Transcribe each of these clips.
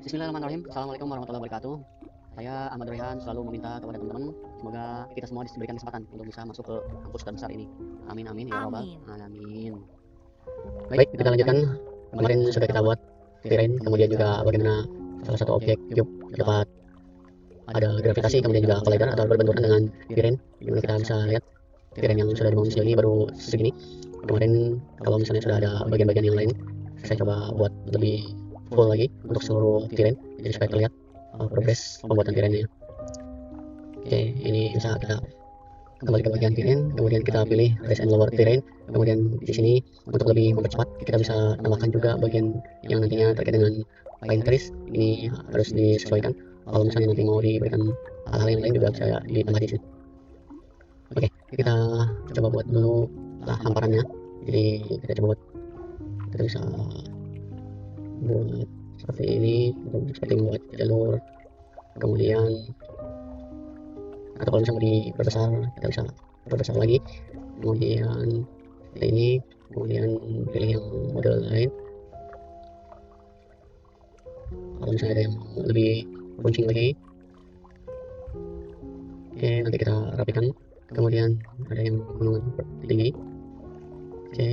Bismillahirrahmanirrahim. Assalamualaikum warahmatullahi wabarakatuh. Saya Ahmad Rehan selalu meminta kepada teman-teman semoga kita semua diberikan kesempatan untuk bisa masuk ke kampus terbesar ini. Amin amin ya robbal alamin. Baik, kita lanjutkan. Kemarin sudah kita buat terrain, kemudian juga bagaimana salah satu objek cube dapat ada gravitasi, kemudian juga collider atau berbenturan dengan terrain. Dimana kita bisa lihat terrain yang sudah dibangun sejauh ini baru segini. Kemarin kalau misalnya sudah ada bagian-bagian yang lain, saya coba buat lebih full lagi untuk seluruh terrain, jadi supaya terlihat progres pembuatan terrainnya. Oke, ini bisa kita kembali ke bagian terrain, kemudian kita pilih raise and lower terrain, kemudian di sini untuk lebih mempercepat kita bisa tambahkan juga bagian yang nantinya terkait dengan pine trees. Ini harus disesuaikan, kalau misalnya nanti mau diberikan hal-hal yang lain juga bisa ditambah di sini. Oke, kita coba buat dulu lah hamparannya. Jadi kita coba buat, kita bisa buat seperti ini, seperti membuat jalur, kemudian atau kalau misalnya diperbesar kita bisa perbesar lagi, kemudian seperti ini, kemudian pilih yang model lain. Kalau misalnya ada yang lebih runcing lagi, oke, nanti kita rapikan. Kemudian ada yang gunungan tinggi, oke,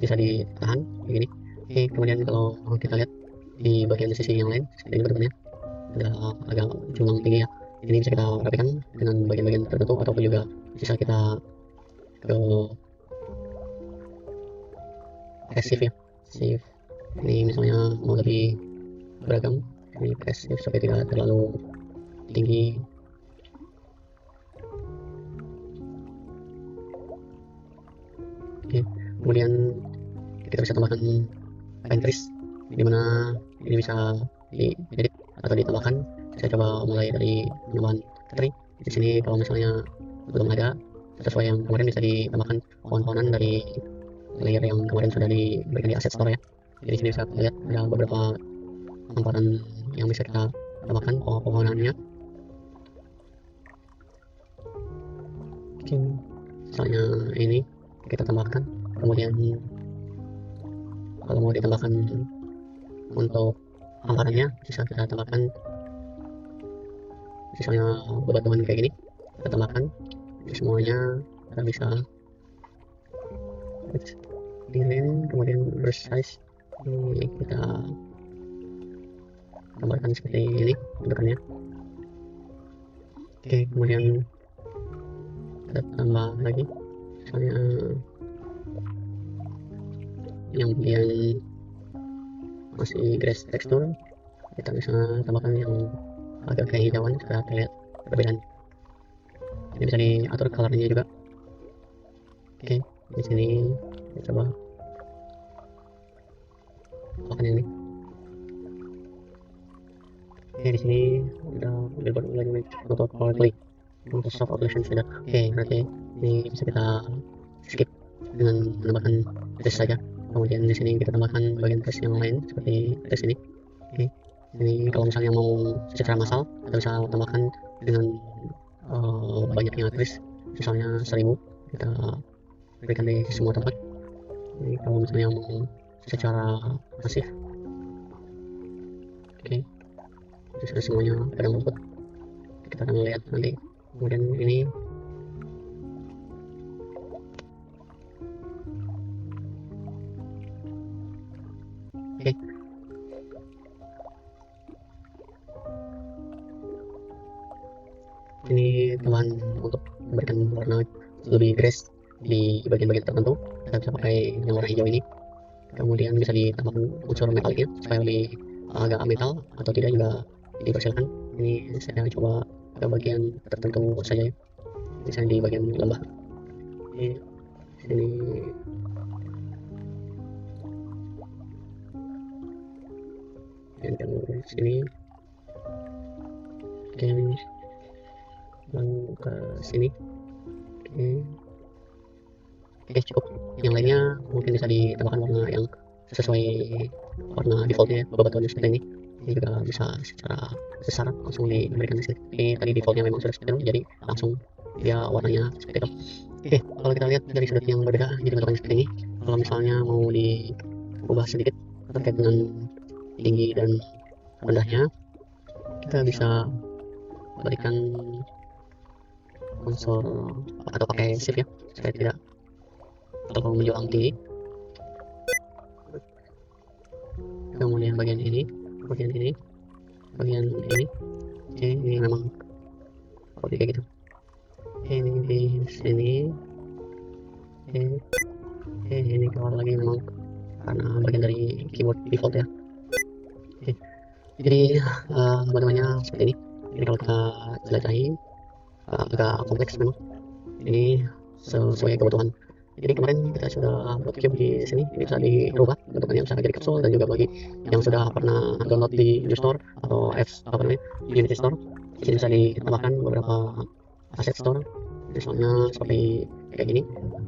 bisa ditahan begini. Oke, kemudian kalau kita lihat di bagian sisi yang lain seperti ini bentuknya ada agak culang tinggi ya, ini bisa kita rapikan dengan bagian-bagian tertentu ataupun juga bisa kita ke shift ya, shift ini misalnya mau lebih beragam, ini press shift supaya tidak terlalu tinggi. Oke, kemudian kita bisa tambahkan pine trees, dimana ini bisa diedit atau ditambahkan. Saya coba mulai dari penambahan tree. Di sini kalau misalnya belum ada sesuai yang kemarin, bisa ditambahkan pohon-pohonan dari layer yang kemarin sudah diberikan di asset store ya. Jadi sini bisa lihat ada beberapa hamparan yang bisa kita tambahkan pohon-pohonannya. Oke, misalnya ini kita tambahkan, kemudian kalau mau ditambahkan untuk hamparannya bisa kita tambahkan misalnya bebatuan kayak gini, kita tambahkan. Jadi semuanya kita bisa design, kemudian brush size ini kita tambahkan seperti ini bentukannya. Oke, kemudian kita tambah lagi misalnya yang bagian masih grass texture, kita bisa tambahkan yang agak kehijauan supaya terlihat perbedaan. Ini bisa diatur colornya juga. Oke, di sini kita coba tambahkan yang ini. Oke, di sini udah billboard lagi untuk correctly untuk soft occlusion sudah. Oke, berarti ini bisa kita skip dengan menambahkan tes saja. Kemudian di sini kita tambahkan bagian tes yang lain seperti tes ini. Oke, ini kalau misalnya mau secara massal kita bisa tambahkan dengan banyaknya tes, misalnya 1000 kita berikan di semua tempat. Ini kalau misalnya mau secara masif, oke, sudah semuanya kadang luput, kita akan lihat nanti. Kemudian ini oke, ini teman untuk memberikan warna lebih grace di bagian-bagian tertentu, kita bisa pakai yang warna hijau ini. Kemudian bisa ditambahkan unsur metaliknya supaya lebih agak metal atau tidak juga dipersilakan. Ini saya coba ke bagian tertentu saja ya, misalnya di bagian lembah ini sini. Dan yang sini, oke, lalu ke sini. Oke, cukup. Yang lainnya mungkin bisa ditambahkan warna yang sesuai warna defaultnya ya, bebatuan seperti ini. Ini juga bisa secara besar langsung diberikan di sini. Ini tadi defaultnya memang sudah seperti itu, jadi langsung dia warnanya seperti itu. Oke, kalau kita lihat dari sudut yang berbeda jadi bentukannya seperti ini. Kalau misalnya mau diubah sedikit terkait dengan tinggi dan rendahnya. Kita bisa berikan konsol atau pakai shift ya, supaya tidak terlalu menjulang tinggi. Kemudian bagian ini, bagian ini. Oke, ini memang seperti kayak gitu. Oke, ini di sini. Oke, ini keluar lagi memang karena bagian dari keyboard default ya. Oke, jadi bahannya seperti ini. Jadi kalau kita jelajahi agak kompleks memang. Ini sesuai kebutuhan. Jadi kemarin kita sudah buat cube di sini, ini bisa dirubah bentuknya, bisa jadi kapsul. Dan juga bagi yang sudah pernah download di Store atau Unity Store, di sini bisa ditambahkan beberapa aset store, misalnya seperti kayak gini,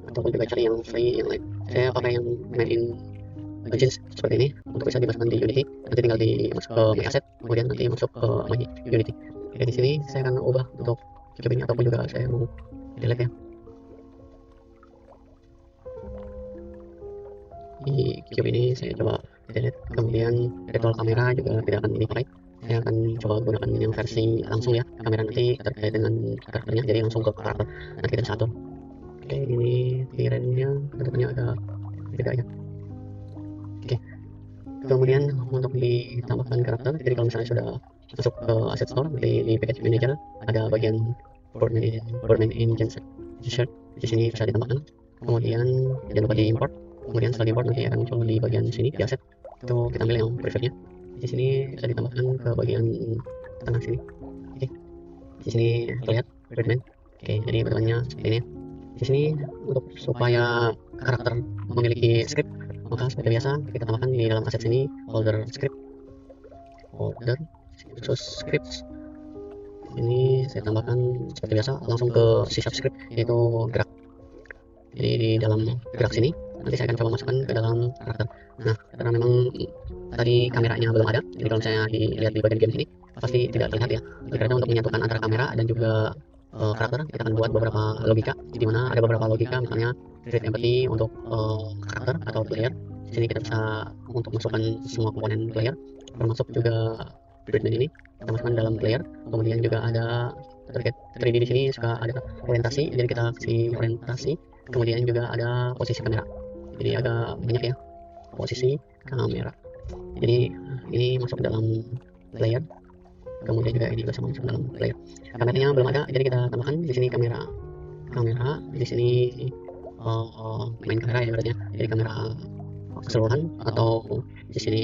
ataupun juga cari yang free yang lain. Saya pakai yang made in Legends seperti ini untuk bisa dimasukkan di Unity. Nanti tinggal dimasuk ke My Asset, kemudian nanti masuk ke My Unity. Oke, di sini saya akan ubah untuk cube ini, ataupun juga saya mau delete ya. Di cube ini saya coba delete. Kemudian virtual kamera juga tidak akan dipakai. Saya akan coba gunakan yang versi langsung ya, kamera nanti terkait dengan karakternya, jadi langsung ke karakter, nanti kita bisa atur. Oke, ini tirainya bentuknya agak beda ya. Oke, kemudian untuk ditambahkan karakter, jadi kalau misalnya sudah masuk ke asset store, di package manager ada bagian Boardman in Insert, di sini bisa ditambahkan. Kemudian jangan lupa di import. Kemudian setelah import nanti akan muncul di bagian sini di aset, itu kita ambil yang prefernya. Di sini bisa ditambahkan ke bagian tengah sini. Oke, di sini terlihat Birdman. Oke, jadi bentukannya seperti ini. Di sini untuk supaya karakter memiliki script, maka seperti biasa kita tambahkan di dalam aset sini folder script, khusus scripts. Ini saya tambahkan seperti biasa langsung ke C# script, yaitu gerak. Jadi di dalam gerak sini nanti saya akan coba masukkan ke dalam karakter. Nah, karena memang tadi kameranya belum ada, jadi kalau saya dilihat di bagian game sini pasti tidak terlihat ya. Karena untuk menyatukan antara kamera dan juga karakter, kita akan buat beberapa logika, di mana ada beberapa logika, misalnya create empathy untuk karakter atau player. Di sini kita bisa untuk masukkan semua komponen player, termasuk juga Birdman ini kita masukkan dalam player. Kemudian juga ada terkait 3D di sini suka ada orientasi, jadi kita kasih orientasi. Kemudian juga ada posisi kamera, jadi agak banyak ya posisi kamera. Jadi ini masuk ke dalam player, kemudian juga ini juga sama masuk dalam player. Kameranya belum ada, jadi kita tambahkan di sini kamera di sini main kamera ya ibaratnya, jadi kamera keseluruhan, atau di sini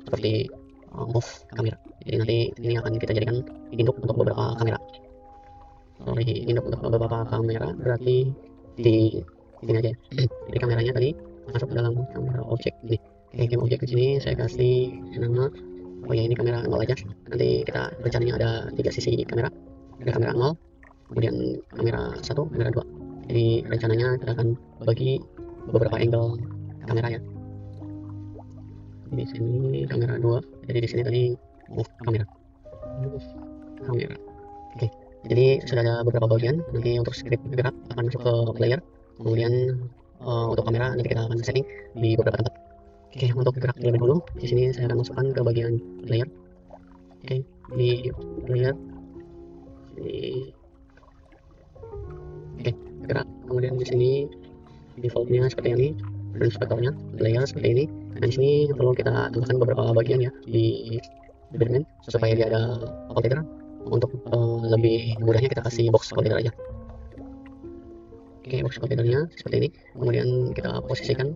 seperti move kamera. Jadi nanti ini akan kita jadikan induk untuk beberapa kamera. Induk untuk beberapa kamera berarti di sini aja. Jadi kameranya tadi masuk dalam kamera objek ini. Oke, game objek di sini saya kasih nama, oh ya ini kamera 0 aja. Nanti kita rencananya ada 3 sisi kamera. Ada kamera 0, kemudian kamera 1, kamera 2. Jadi rencananya kita akan bagi beberapa angle kamera ya. Di sini kamera 2. Jadi di sini tadi move kamera. Oke. Jadi sudah ada beberapa bagian. Nanti untuk script gerak akan masuk ke player. Kemudian untuk kamera nanti kita akan setting di beberapa tempat. Oke, untuk gerak terlebih dahulu, di sini saya akan masukkan ke bagian player. Oke, di player. Oke, gerak. Kemudian di sini defaultnya seperti ini, dan inspektornya player seperti ini. Dan di sini perlu kita tambahkan beberapa bagian ya di Birdman supaya dia ada collider. Untuk lebih mudahnya kita kasih box collider aja. Oke, box collidernya seperti ini. Kemudian kita posisikan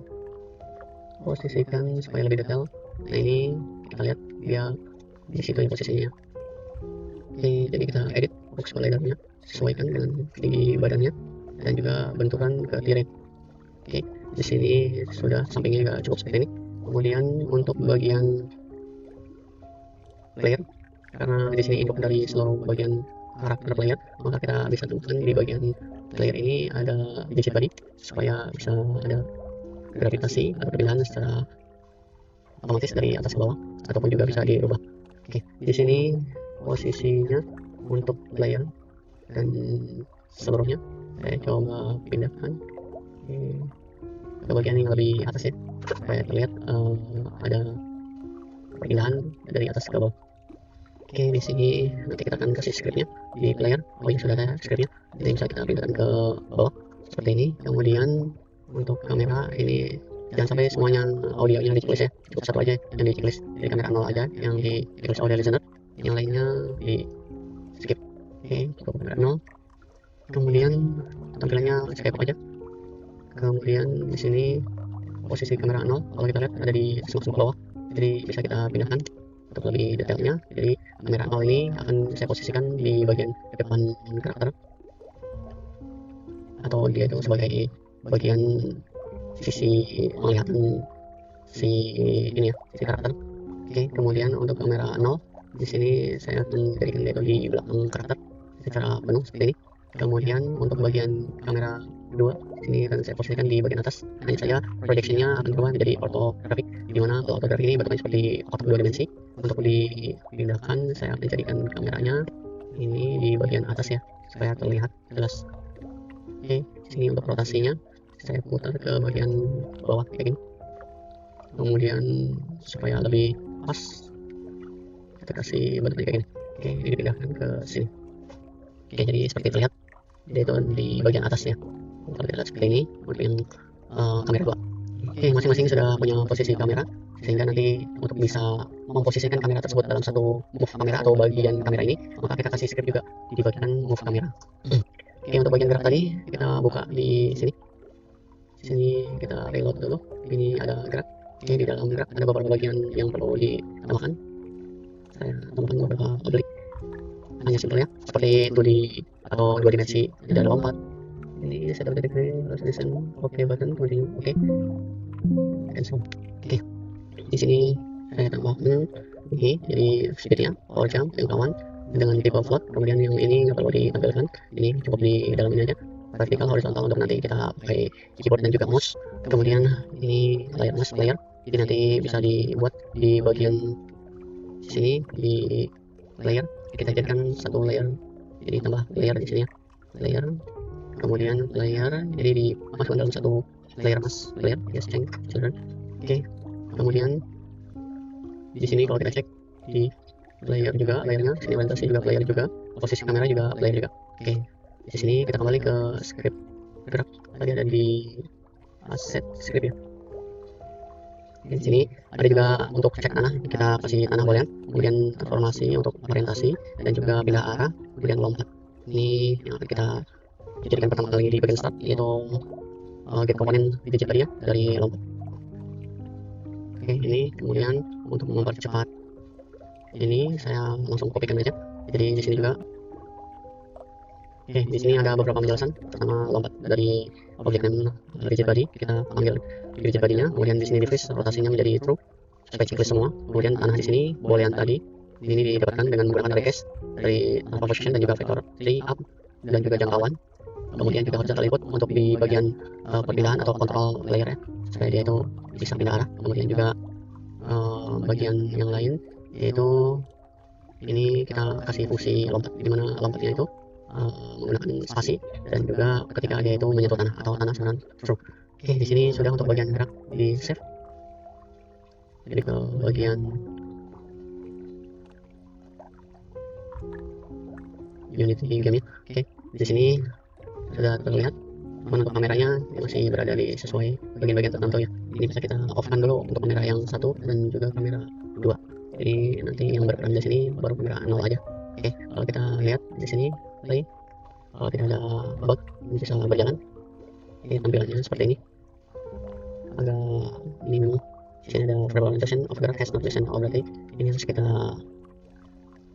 supaya lebih detail. Nah, ini kita lihat dia di situ posisinya. Oke, jadi kita edit box collidernya, sesuaikan dengan tinggi badannya dan juga benturan ke tirai. Oke, di sini sudah sampingnya agak cukup seperti ini. Kemudian untuk bagian player, karena di sini input dari seluruh bagian karakter player, maka kita bisa tentukan di bagian player ini ada digit body supaya bisa ada gravitasi atau perpindahan secara otomatis dari atas ke bawah, ataupun juga bisa dirubah. Oke, di sini posisinya untuk player dan seluruhnya saya coba pindahkan ke bagian yang lebih atas ya. supaya terlihat ada perpindahan dari atas ke bawah. Oke, di sini nanti kita akan kasih scriptnya di player. Oh ya, sudah ada scriptnya, jadi bisa kita pindahkan ke bawah seperti ini. Kemudian untuk kamera ini jangan sampai semuanya audionya di checklist ya, cukup satu aja yang di checklist, jadi kamera 0 aja yang di checklist audio listener, yang lainnya di skip. Oke, cukup kamera 0. Kemudian tampilannya kayak apa aja. Kemudian di sini posisi kamera 0 kalau kita lihat ada di langsung ke bawah, jadi bisa kita pindahkan untuk lebih detailnya. Jadi kamera 0 ini akan saya posisikan di bagian depan karakter, atau dia itu sebagai bagian sisi penglihatan si ini ya, si karakter. Oke, kemudian untuk kamera 0 di sini saya akan jadikan dia itu di belakang karakter secara penuh seperti ini. Kemudian untuk bagian kamera kedua sini akan saya posisikan di bagian atas, hanya saja projectionnya akan berubah menjadi ortografik, di mana kalau ortografik ini bentuknya seperti kotak dua dimensi. Untuk dipindahkan saya akan jadikan kameranya ini di bagian atas ya, supaya terlihat jelas. Oke, sini untuk rotasinya saya putar ke bagian bawah kayak gini, kemudian supaya lebih pas kita kasih bentuknya kayak gini. Oke, ini dipindahkan ke sini. Oke, jadi seperti terlihat dia itu di bagian atasnya. Kalau kita lihat seperti ini untuk yang kamera 2. Oke, masing-masing sudah punya posisi kamera, sehingga nanti untuk bisa memposisikan kamera tersebut dalam satu move kamera atau bagian kamera ini, maka kita kasih script juga di bagian move kamera. Oke, untuk bagian gerak tadi kita buka di sini. Sini kita reload dulu. Ini ada gerak. Oke, di dalam gerak ada beberapa bagian yang perlu ditambahkan. Saya tambahkan beberapa objek. Hanya simpel ya, seperti 2D atau 2 dimensi, tidak ada lompat. Ini saya dapat dari resolution, oke button, kemudian oke, dan so. Oke, di sini saya tambahkan ini jadi speednya, power jump, jangkauan dengan tipe float. Kemudian yang ini nggak perlu ditampilkan, ini cukup di dalam ini aja, vertikal, horizontal untuk nanti kita pakai keyboard dan juga mouse. Kemudian ini layer mask layer, jadi nanti bisa dibuat di bagian sini di layer, kita jadikan satu layer, jadi tambah layer di sini ya, layer, kemudian layer, jadi dimasukkan dalam satu layer mask layer, yes change children. Oke, kemudian di sini kalau kita cek di layer juga, layernya sini orientasi juga player juga, posisi kamera juga player juga. Oke, di sini kita kembali ke script gerak, tadi ada di asset script ya. Di sini ada juga untuk cek tanah, kita kasih tanah boolean, kemudian transformasi untuk orientasi dan juga pindah arah, kemudian lompat. Ini yang akan kita jadikan pertama kali di bagian start, yaitu get komponen digit tadi ya dari lompat. Oke, ini kemudian untuk mempercepat ini saya langsung kopikan aja. Jadi di sini juga. Oke, di sini ada beberapa penjelasan. Pertama, lompat dari objek name rigid body, kita panggil rigid body-nya. Kemudian di sini di freeze, rotasinya menjadi true supaya checklist semua. Kemudian tanah di sini boolean tadi ini didapatkan dengan menggunakan array case dari position dan juga vector 3 up dan juga jangkauan. Kemudian juga horizontal input untuk di bagian perpindahan atau kontrol layer ya, supaya dia itu bisa pindah arah. Kemudian juga bagian yang lain yaitu ini kita kasih fungsi lompat, di mana lompatnya itu menggunakan spasi dan juga ketika dia itu menyentuh tanah atau tanah sekarang true. Oke, di sini sudah untuk bagian gerak di save. Jadi ke bagian Unity game ya. Oke, di sini sudah terlihat, namun untuk kameranya masih berada di sesuai bagian-bagian tertentu ya. Ini bisa kita off-kan dulu untuk kamera yang 1 dan juga kamera 2. Jadi nanti yang berperan di sini baru kamera 0 aja. Oke, kalau kita lihat di sini play, kalau tidak ada bug ini bisa berjalan. Ini tampilannya seperti ini, agak ini memang di sini ada variable orientation of gerak has not listen already. Ini harus kita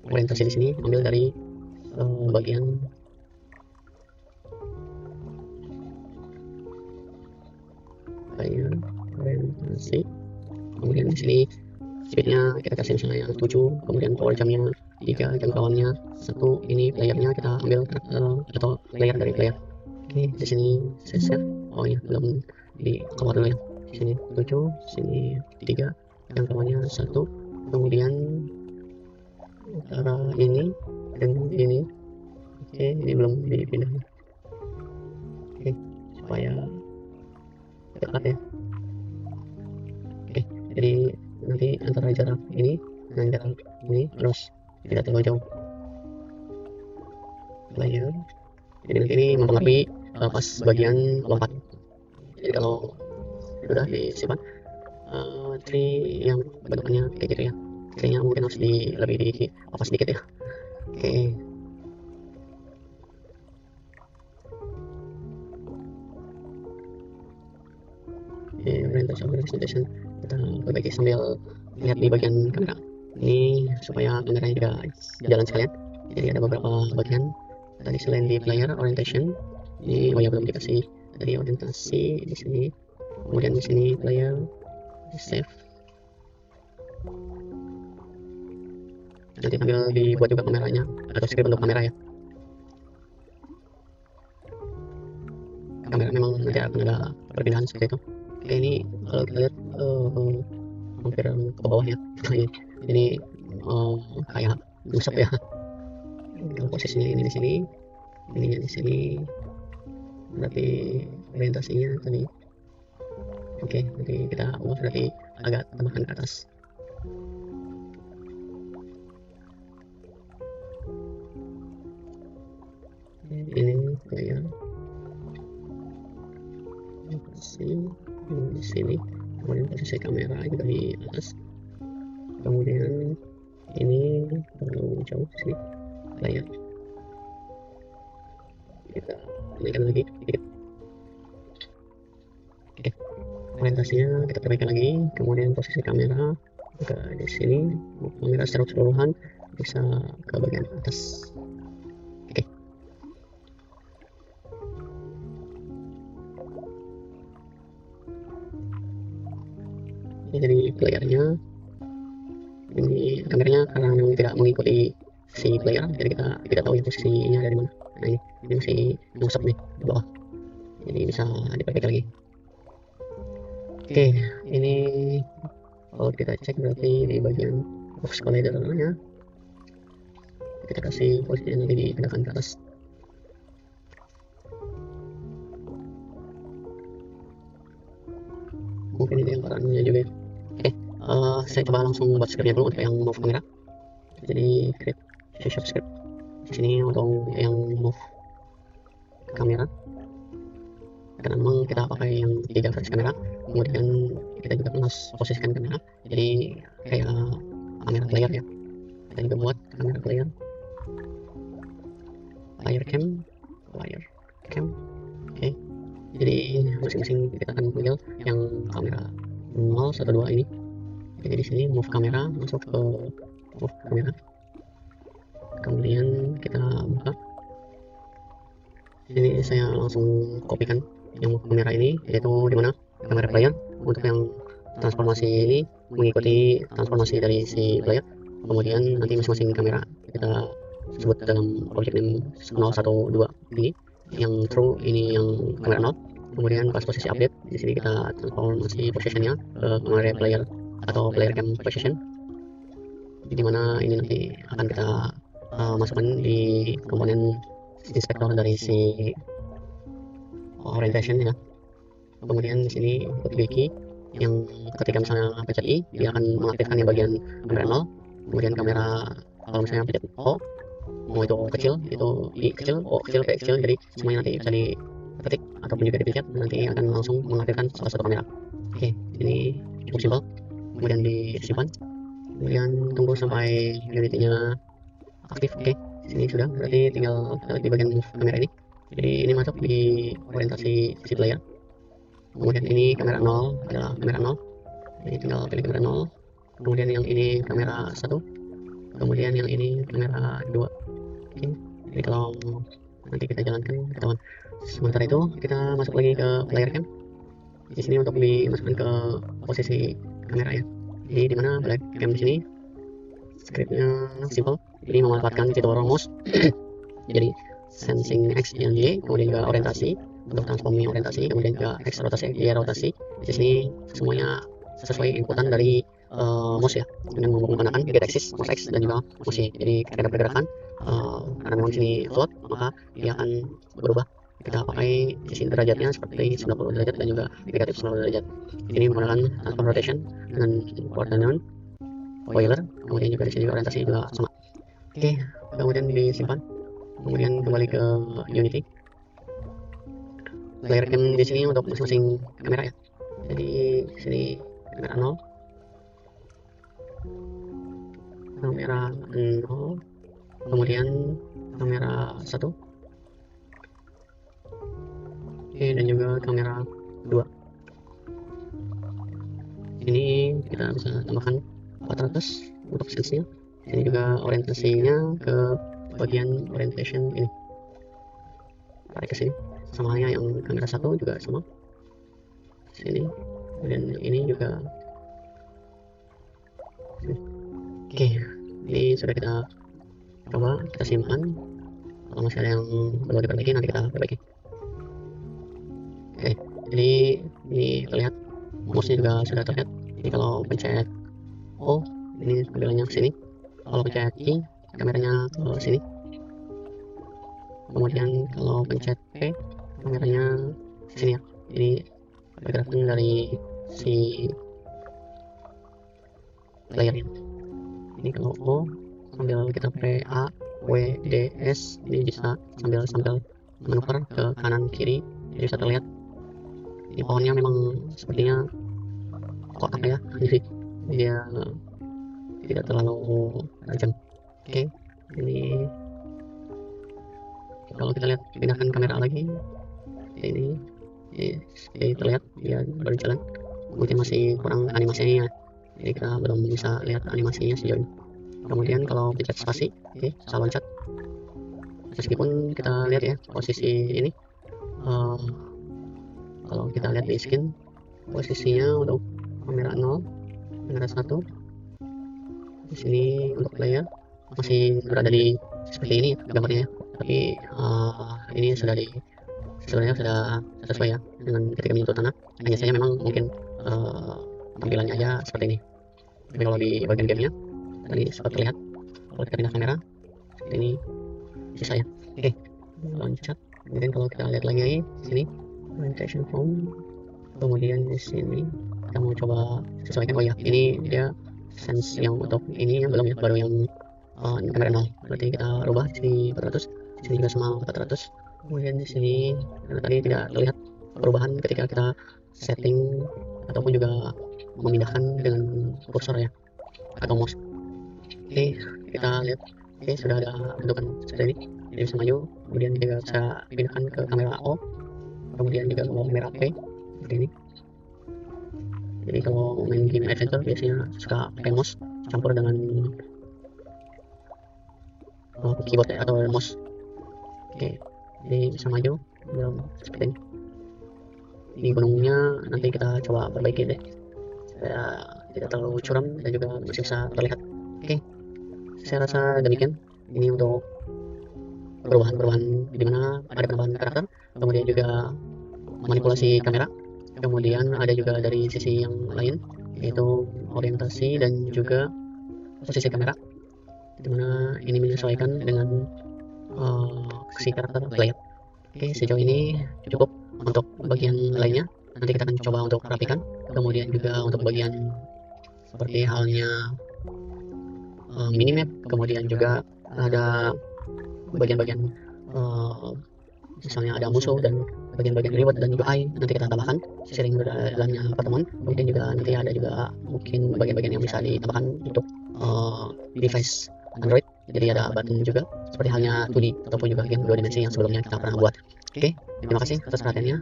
orientasi di sini, ambil dari bagian layer orientasi. Kemudian di sini speednya kita kasih misalnya 7, kemudian power jamnya 3, jangkauannya 1. Ini layernya kita ambil atau layer dari player. Oke, di sini saya save. Oh ya, belum di keluar dulu ya. Di sini 7, sini 3, jangkauannya 1. Kemudian antara ini dan ini. Oke, ini belum dipindah. Oke, supaya dekat ya. Jadi nanti antara jarak ini dan jarak ini harus tidak terlalu jauh. Player. Jadi nanti ini mempengaruhi pas bagian lompat. Jadi kalau sudah disimpan tree yang bentukannya kayak gitu ya, tree-nya mungkin harus lebih di apa sedikit ya. Oke. Orientation kita perbaiki sambil lihat di bagian kamera ini supaya kameranya juga jalan sekalian. Jadi ada beberapa bagian tadi selain di player orientation ini belum dikasih tadi orientasi di sini, kemudian di sini player save, nanti sambil dibuat juga kameranya atau script untuk kamera ya. Kamera memang nanti akan ada perpindahan seperti itu. Oke, ini kalau kita lihat hampir ke bawah ya. Ini kayak gusap ya. Kalau posisinya ini di sini, ininya di sini, berarti orientasinya tadi. Oke, nanti kita ubah berarti agak tambahkan ke atas. Ini player di sini, kemudian posisi kamera juga di atas, kemudian ini terlalu jauh di sini player, kita naikkan lagi sedikit. Oke, orientasinya kita perbaikan lagi, kemudian posisi kamera ke di sini, kamera secara keseluruhan bisa ke bagian atas. Oke. Ini jadi playernya, ini kameranya karena memang tidak mengikuti si player, jadi kita tidak tahu ya posisinya dari mana. Nah ini masih ngusap nih di bawah, jadi bisa diperbaiki lagi. Oke, ini kalau kita cek berarti di bagian box collidernya kita kasih posisinya nanti dipindahkan ke atas. Mungkin ini yang perannya juga. Oke, saya coba langsung buat scriptnya dulu untuk yang move kamera. Jadi create shop script di sini untuk yang move kamera, karena memang kita pakai yang 3 versi kamera, kemudian kita juga harus posisikan kamera jadi kayak kamera player ya. Kita juga buat kamera player cam. Oke, jadi masing-masing kita akan pilih yang kamera 0, 1, 2 ini. Jadi di sini move kamera, masuk ke move kamera, kemudian kita buka. Ini saya langsung kopikan yang move kamera ini, yaitu dimana kamera player. Untuk yang transformasi ini mengikuti transformasi dari si player, kemudian nanti masing-masing kamera kita sebut dalam objek name 0, 1, 2 ini. Yang true ini yang kamera 0, kemudian pas posisi update di sini kita transformasi positionnya ke kamera player atau player cam position, di mana ini nanti akan kita masukkan di komponen inspektor dari si orientation ya. Kemudian di sini ikut key yang ketika misalnya pencet I dia akan mengaktifkan yang bagian kamera 0, kemudian kamera kalau misalnya pencet O, mau itu kecil, itu I kecil, O kecil, P kecil, jadi semuanya nanti bisa diketik ataupun juga dipencet, nanti akan langsung mengaktifkan salah satu kamera. Oke, ini cukup simpel, kemudian disimpan, kemudian tunggu sampai Unity-nya aktif. Oke, sini sudah, berarti tinggal di bagian move kamera ini. Jadi ini masuk di orientasi si player, kemudian ini kamera 0 adalah kamera 0, ini tinggal pilih kamera 0, kemudian yang ini kamera 1, kemudian yang ini kamera 2. Oke, jadi kalau nanti kita jalankan ketahuan. Sementara itu kita masuk lagi ke player cam. Di sini untuk dimasukkan ke posisi kamera ya. Jadi di mana player cam di sini scriptnya simple, jadi memanfaatkan fitur mouse. Jadi sensing X dan Y, kemudian juga orientasi untuk transforming orientasi, kemudian juga X rotasi, Y rotasi. Di sini semuanya sesuai inputan dari mouse ya, dengan menggunakan gate axis, mouse X dan juga mouse Y. Jadi ketika ada pergerakan, karena memang sini float, maka dia akan berubah kita pakai sisi derajatnya seperti 90 derajat dan juga negatif 90 derajat. Ini menggunakan transform rotation dengan quaternion, Euler, kemudian juga di sini orientasi juga sama. Oke, kemudian disimpan, kemudian kembali ke Unity. Player cam di sini untuk masing-masing kamera ya. Jadi di sini kamera 0, kamera 0, kemudian kamera 1, oke, dan juga kamera 2. Ini kita bisa tambahkan 400 untuk sense-nya. Ini juga orientasinya ke bagian orientation ini, tarik ke sini, sama halnya yang kamera 1 juga sama sini, dan ini juga sini. Oke, ini sudah kita coba, kita simpan. Kalau masih ada yang perlu diperbaiki nanti kita perbaiki. Oke, jadi ini terlihat mouse-nya juga sudah terlihat. Jadi kalau pencet O, ini tampilannya ke sini. Kalau pencet I, kameranya ke sini. Kemudian kalau pencet P, kameranya ke sini ya. Jadi pergerakan dari si layarnya. Ini kalau O sambil kita pakai A, W, D, S, ini bisa sambil manuver ke kanan kiri, jadi bisa terlihat. Ini pohonnya memang sepertinya kotak ya, jadi dia tidak terlalu tajam. Oke, ini kalau kita lihat, pindahkan kamera lagi, ini terlihat dia berjalan, mungkin masih kurang animasinya, jadi kita belum bisa lihat animasinya sejauh ini. Kemudian kalau pencet spasi, oke, bisa loncat. Meskipun kita lihat ya posisi ini, kalau kita lihat di skin, posisinya untuk kamera 0, kamera 1, di sini untuk player masih berada di seperti ini gambarnya ya. Tapi ini sebenarnya sudah sesuai ya dengan ketika menyentuh tanah. Hanya saja memang mungkin tampilannya aja seperti ini. Tapi kalau di bagian gamenya tadi sempat terlihat, kalau kita pindah kamera seperti ini sisa ya. Oke, loncat. Kemudian kalau kita lihat lagi sini orientation form, kemudian di sini kita mau coba sesuaikan. Oh ya, ini dia sense yang untuk ini yang belum ya, baru yang kamera 0. Berarti kita rubah di 400, di sini juga sama 400. Kemudian di sini karena tadi tidak terlihat perubahan ketika kita setting ataupun juga memindahkan dengan kursor ya atau mouse. Oke, kita lihat. Oke, sudah ada bentukan seperti ini. Jadi bisa maju, kemudian juga bisa pindahkan ke kamera O, kemudian juga ke kamera P seperti ini. Jadi kalau main game adventure biasanya suka pakai mouse campur dengan keyboard atau mouse. Oke, jadi bisa maju seperti ini. Ini gunungnya nanti kita coba perbaiki deh, supaya tidak terlalu curam dan juga masih bisa terlihat. Oke, saya rasa demikian. Ini untuk perubahan di mana ada penambahan karakter, kemudian juga manipulasi kamera, kemudian ada juga dari sisi yang lain yaitu orientasi dan juga posisi kamera, dimana ini menyesuaikan dengan si karakter player. Oke, sejauh ini cukup. Untuk bagian lainnya nanti kita akan coba untuk rapikan, kemudian juga untuk bagian seperti halnya minimap, kemudian juga ada bagian-bagian misalnya ada musuh dan bagian-bagian reward dan juga AI nanti kita tambahkan sering berjalannya pertemuan. Kemudian juga nanti ada juga mungkin bagian-bagian yang bisa ditambahkan untuk device Android, jadi ada button juga seperti halnya 2D ataupun juga game 2 dimensi yang sebelumnya kita pernah buat. Oke, terima kasih atas perhatiannya.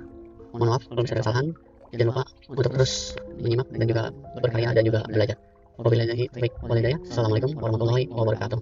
Mohon maaf kalau misalnya ada kesalahan. Jangan lupa untuk terus menyimak dan juga berkarya dan juga belajar. Wabillahi taufiq wal hidayah. Assalamualaikum warahmatullahi wabarakatuh.